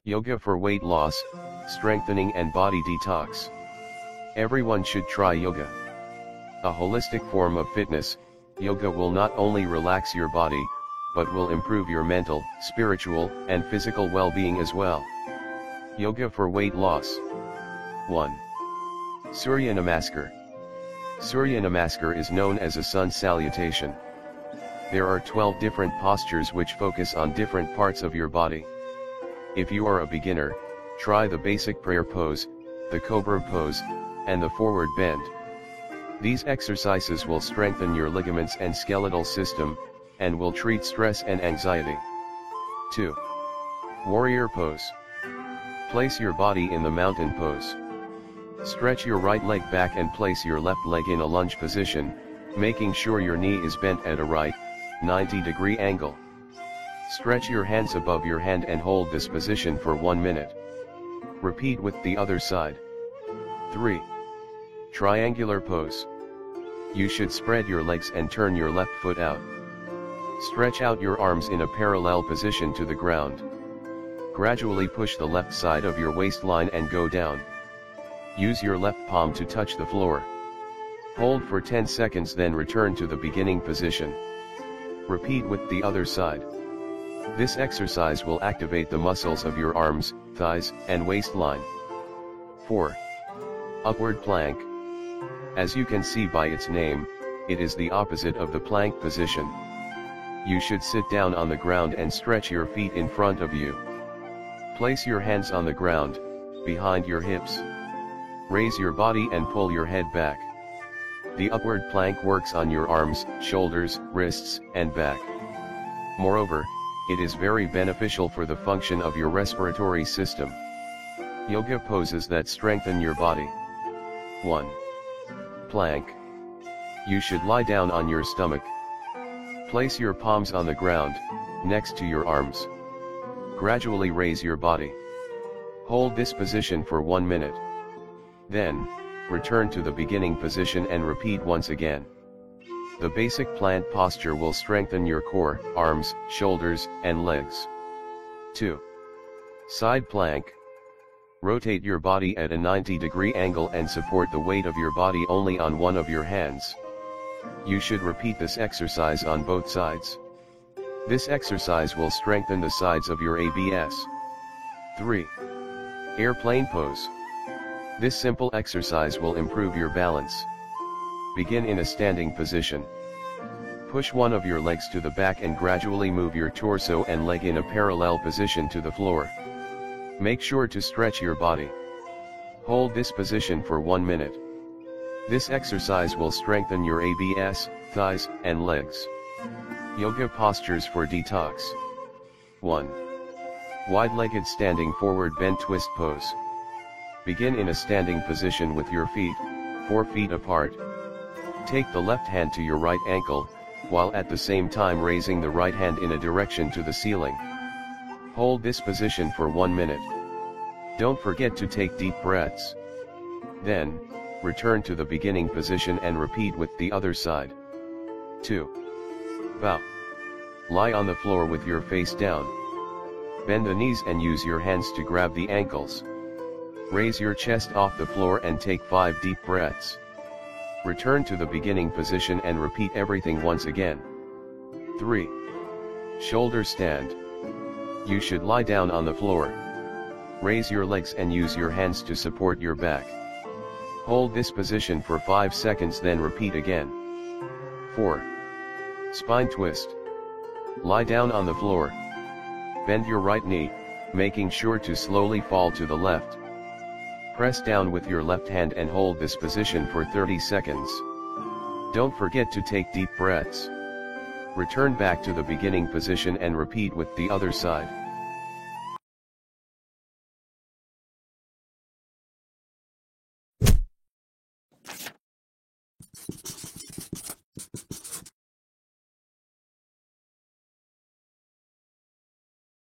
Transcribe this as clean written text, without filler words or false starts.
Yoga for weight loss, strengthening and body detox. Everyone should try yoga. A holistic form of fitness, yoga will not only relax your body, but will improve your mental, spiritual, and physical well-being as well. Yoga for weight loss. 1. Surya Namaskar. Surya Namaskar is known as a sun salutation. There are 12 different postures which focus on different parts of your body. If you are a beginner, try the basic prayer pose, the cobra pose, and the forward bend. These exercises will strengthen your ligaments and skeletal system, and will treat stress and anxiety. 2. Warrior pose. Place your body in the mountain pose. Stretch your right leg back and place your left leg in a lunge position, making sure your knee is bent at a right, 90-degree angle. Stretch your hands above your hand and hold this position for 1 minute. Repeat with the other side. 3. Triangular pose. You should spread your legs and turn your left foot out. Stretch out your arms in a parallel position to the ground. Gradually push the left side of your waistline and go down. Use your left palm to touch the floor. Hold for 10 seconds, then return to the beginning position. Repeat with the other side. This exercise will activate the muscles of your arms, thighs, and waistline. 4. Upward plank. As you can see by its name, it is the opposite of the plank position. You should sit down on the ground and stretch your feet in front of you. Place your hands on the ground, behind your hips. Raise your body and pull your head back. The upward plank works on your arms, shoulders, wrists, and back. Moreover, it is very beneficial for the function of your respiratory system. Yoga poses that strengthen your body. 1. Plank. You should lie down on your stomach. Place your palms on the ground, next to your arms. Gradually raise your body. Hold this position for 1 minute. Then, return to the beginning position and repeat once again. The basic plant posture will strengthen your core, arms, shoulders, and legs. 2. Side plank. Rotate your body at a 90-degree angle and support the weight of your body only on one of your hands. You should repeat this exercise on both sides. This exercise will strengthen the sides of your abs. 3. Airplane pose. This simple exercise will improve your balance. Begin in a standing position. Push one of your legs to the back and gradually move your torso and leg in a parallel position to the floor. Make sure to stretch your body. Hold this position for 1 minute. This exercise will strengthen your abs, thighs, and legs. Yoga postures for detox. 1. Wide-legged standing forward bent twist pose. Begin in a standing position with your feet 4 feet apart. Take the left hand to your right ankle, while at the same time raising the right hand in a direction to the ceiling. Hold this position for 1 minute. Don't forget to take deep breaths. Then, return to the beginning position and repeat with the other side. 2. Bow. Lie on the floor with your face down. Bend the knees and use your hands to grab the ankles. Raise your chest off the floor and take 5 deep breaths. Return to the beginning position and repeat everything once again. 3. Shoulder stand. You should lie down on the floor. Raise your legs and use your hands to support your back. Hold this position for 5 seconds, then repeat again. 4. Spine twist. Lie down on the floor. Bend your right knee, making sure to slowly fall to the left. Press down with your left hand and hold this position for 30 seconds. Don't forget to take deep breaths. Return back to the beginning position and repeat with the other side.